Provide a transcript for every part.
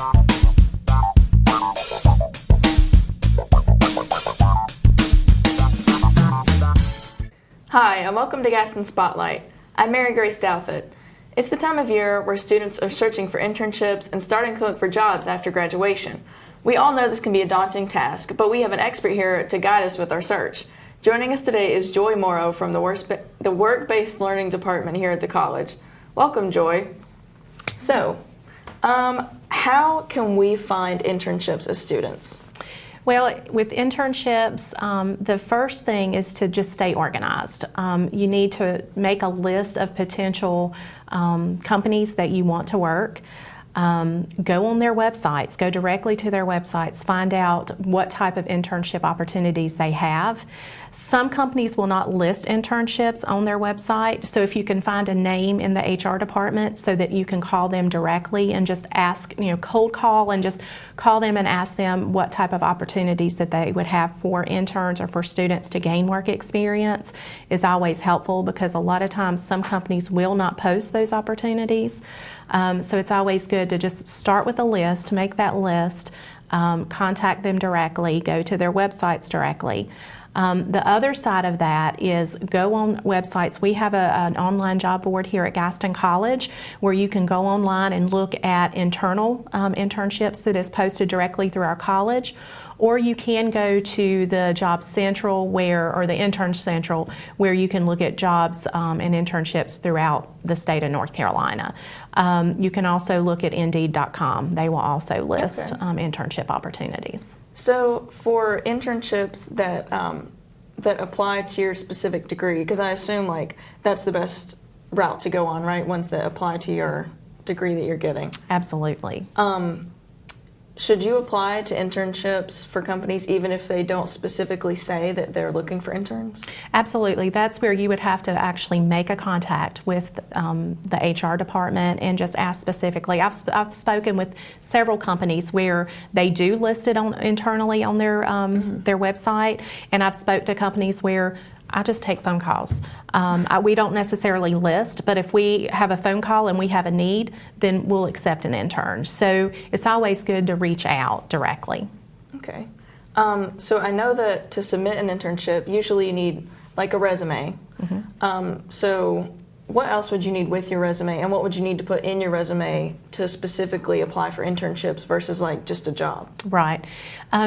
Hi, and welcome to Gaston Spotlight. I'm Mary Grace Douthit. It's the time of year where students are searching for internships and starting to look for jobs after graduation. We all know this can be a daunting task, but we have an expert here to guide us with our search. Joining us today is Joy Morrow from the Work-Based Learning Department here at the college. Welcome, Joy. So, how can we find internships as students? Well, with internships, the first thing is to just stay organized. You need to make a list of potential companies that you want to work. Go on their websites, go directly to their websites, find out what type of internship opportunities they have. Some companies will not list internships on their website, so if you can find a name in the HR department so that you can call them directly and just ask, cold call and just call them and ask them what type of opportunities that they would have for interns or for students to gain work experience is always helpful, because a lot of times some companies will not post those opportunities. So it's always good to just start with a list, make that list, contact them directly, go to their websites directly. The other side of that is go on websites. We have an online job board here at Gaston College where you can go online and look at internal internships that is posted directly through our college. Or you can go to the Job Central or the Intern Central, where you can look at jobs and internships throughout the state of North Carolina. You can also look at Indeed.com. They will also list internship opportunities. So for internships that apply to your specific degree, because I assume that's the best route to go on, right? Ones that apply to your degree that you're getting. Absolutely. Should you apply to internships for companies even if they don't specifically say that they're looking for interns? Absolutely. That's where you would have to actually make a contact with the HR department and just ask specifically. I've spoken with several companies where they do list it internally on their website, and I've spoke to companies where I just take phone calls. We don't necessarily list, but if we have a phone call and we have a need, then we'll accept an intern. So it's always good to reach out directly. Okay. So I know that to submit an internship, usually you need a resume. So what else would you need with your resume, and what would you need to put in your resume to specifically apply for internships versus just a job? Right.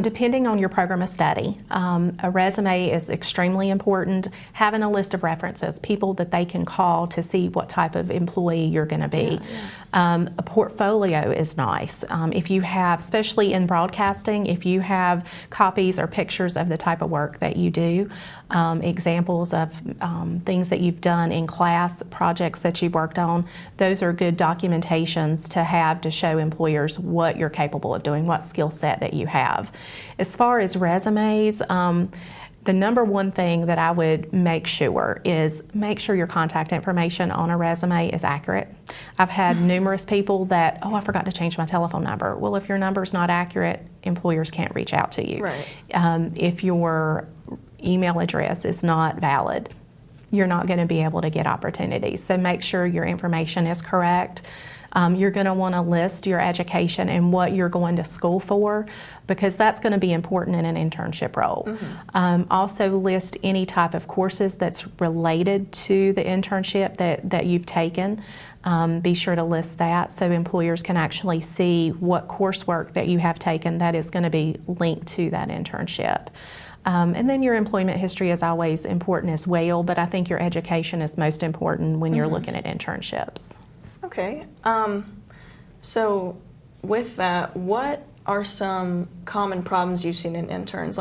Depending on your program of study, a resume is extremely important. Having a list of references, people that they can call to see what type of employee you're going to be. A portfolio is nice. If you have, especially in broadcasting, if you have copies or pictures of the type of work that you do, examples of things that you've done in class, projects that you've worked on, those are good documentations to have to show employers what you're capable of doing, what skill set that you have. As far as resumes, the number one thing that I would make sure your contact information on a resume is accurate. I've had numerous people that, I forgot to change my telephone number. Well, if your number's not accurate, employers can't reach out to you. Right. If your email address is not valid, you're not going to be able to get opportunities. So make sure your information is correct. You're going to want to list your education and what you're going to school for, because that's going to be important in an internship role. Also list any type of courses that's related to the internship that you've taken. Be sure to list that so employers can actually see what coursework that you have taken that is going to be linked to that internship. And then your employment history is always important as well, but I think your education is most important when you're looking at internships. Okay. So with that, what are some common problems you've seen in interns,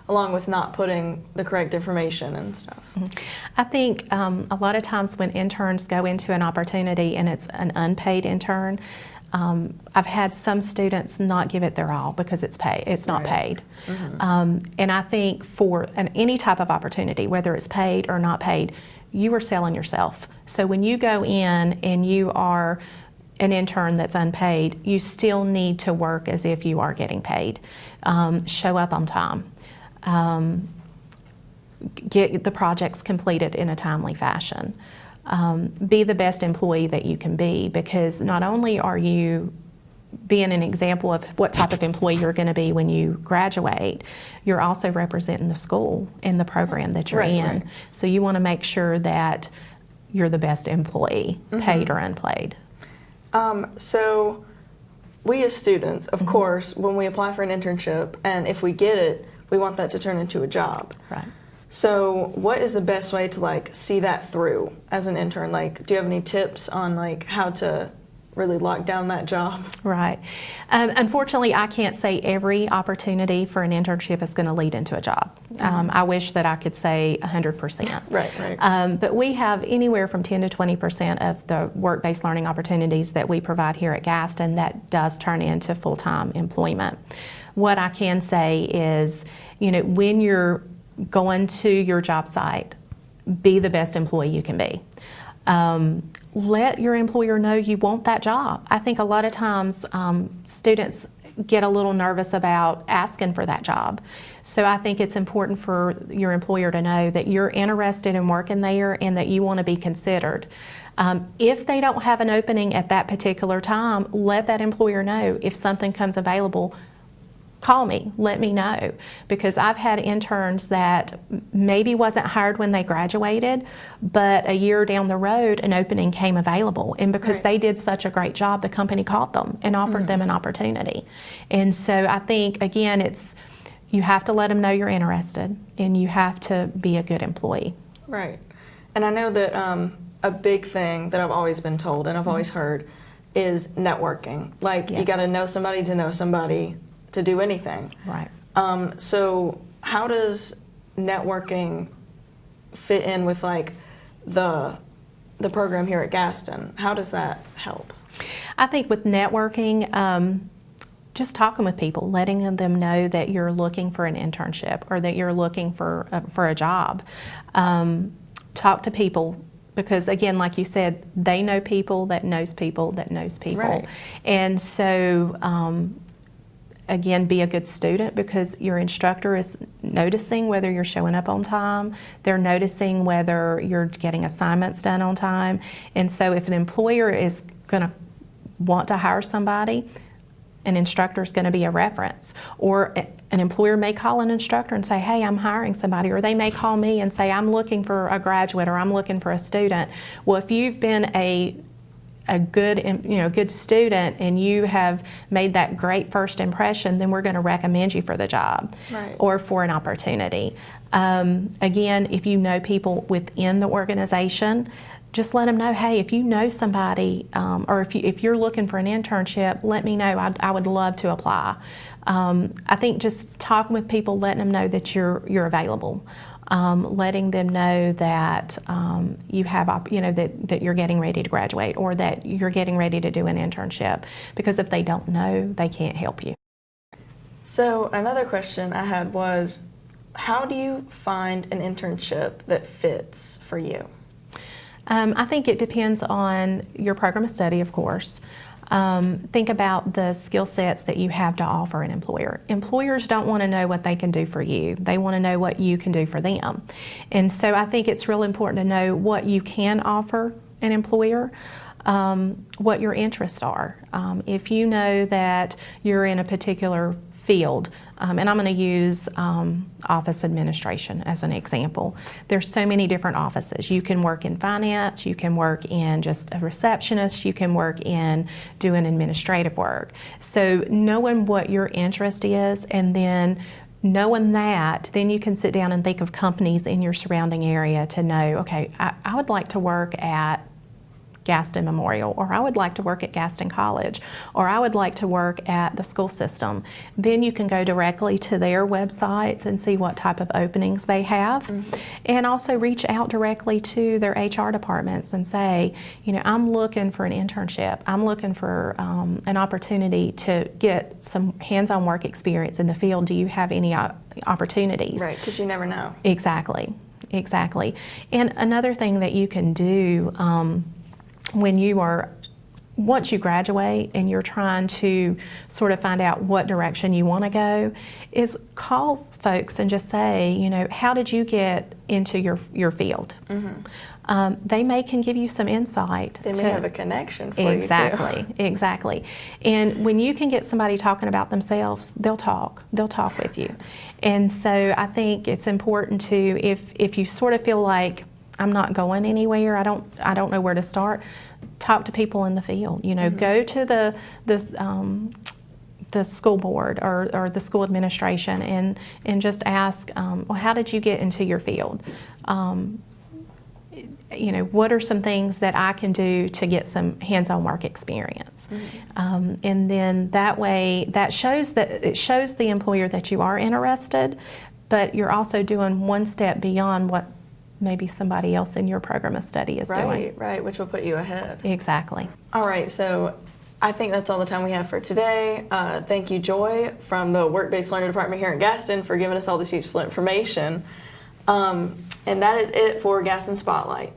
along with not putting the correct information and stuff? I think a lot of times when interns go into an opportunity and it's an unpaid intern, I've had some students not give it their all because it's not paid. And I think for any type of opportunity, whether it's paid or not paid, you are selling yourself. So when you go in and you are an intern that's unpaid, you still need to work as if you are getting paid. Show up on time. Get the projects completed in a timely fashion. Be the best employee that you can be, because not only are you being an example of what type of employee you're going to be when you graduate, you're also representing the school and the program that you're in. Right. So you want to make sure that you're the best employee, paid or unpaid. So we as students, of course, when we apply for an internship, and if we get it, we want that to turn into a job. Right. So what is the best way to like see that through as an intern? Like, do you have any tips on like how to really lock down that job? Right. Unfortunately, I can't say every opportunity for an internship is going to lead into a job. I wish that I could say 100%. Right. But we have anywhere from 10 to 20% of the work-based learning opportunities that we provide here at Gaston that does turn into full-time employment. What I can say is, when you're going to your job site, be the best employee you can be. Let your employer know you want that job. I think a lot of times students get a little nervous about asking for that job. So I think it's important for your employer to know that you're interested in working there and that you want to be considered. If they don't have an opening at that particular time, let that employer know. If something comes available, call me, let me know, because I've had interns that maybe wasn't hired when they graduated, but a year down the road an opening came available, and because they did such a great job, the company called them and offered them an opportunity. And so I think, again, you have to let them know you're interested and you have to be a good employee. Right. And I know that a big thing that I've always been told and I've always heard is networking. Like, you got to know somebody to know somebody to do anything. Right. So how does networking fit in with like the program here at Gaston? How does that help? I think with networking, just talking with people, letting them know that you're looking for an internship or that you're looking for a job. Talk to people, because again, like you said, they know people that knows people that knows people. Right. And so again, be a good student, because your instructor is noticing whether you're showing up on time. They're noticing whether you're getting assignments done on time. And so if an employer is going to want to hire somebody, an instructor is going to be a reference. Or an employer may call an instructor and say, hey, I'm hiring somebody. Or they may call me and say, I'm looking for a graduate, or I'm looking for a student. Well, if you've been a good student and you have made that great first impression, then we're going to recommend you for the job or for an opportunity. Again, if you know people within the organization, just let them know, hey, if you know somebody or if you're looking for an internship, let me know. I would love to apply. I think just talking with people, letting them know that you're available. Letting them know that you have, that you're getting ready to graduate, or that you're getting ready to do an internship. Because if they don't know, they can't help you. So another question I had was, how do you find an internship that fits for you? I think it depends on your program of study, of course. Think about the skill sets that you have to offer an employer. Employers don't want to know what they can do for you. They want to know what you can do for them. And so I think it's real important to know what you can offer an employer, what your interests are. If you know that you're in a particular field, and I'm going to use office administration as an example. There's so many different offices. You can work in finance, you can work in just a receptionist, you can work in doing administrative work. So knowing what your interest is, and then knowing that, then you can sit down and think of companies in your surrounding area to know, okay, I would like to work at Gaston Memorial, or I would like to work at Gaston College, or I would like to work at the school system. Then you can go directly to their websites and see what type of openings they have, and also reach out directly to their HR departments and say, I'm looking for an internship. I'm looking for an opportunity to get some hands-on work experience in the field. Do you have any opportunities? Right, because you never know. Exactly. And another thing that you can do when you are once you graduate and you're trying to sort of find out what direction you want to go, is call folks and just say, you know, how did you get into your field? They can give you some insight. They may have a connection for you too. Exactly. And when you can get somebody talking about themselves, they'll talk with you. And so I think it's important to, if you sort of feel like I'm not going anywhere, I don't know where to start, talk to people in the field. You know, go to the school board or the school administration and just ask, well, how did you get into your field? You know, what are some things that I can do to get some hands-on work experience? And then that way, it shows the employer that you are interested, but you're also doing one step beyond what maybe somebody else in your program of study is doing. Right, which will put you ahead. Exactly. All right, so I think that's all the time we have for today. Thank you, Joy, from the Work-Based Learning Department here at Gaston, for giving us all this useful information. And that is it for Gaston Spotlight.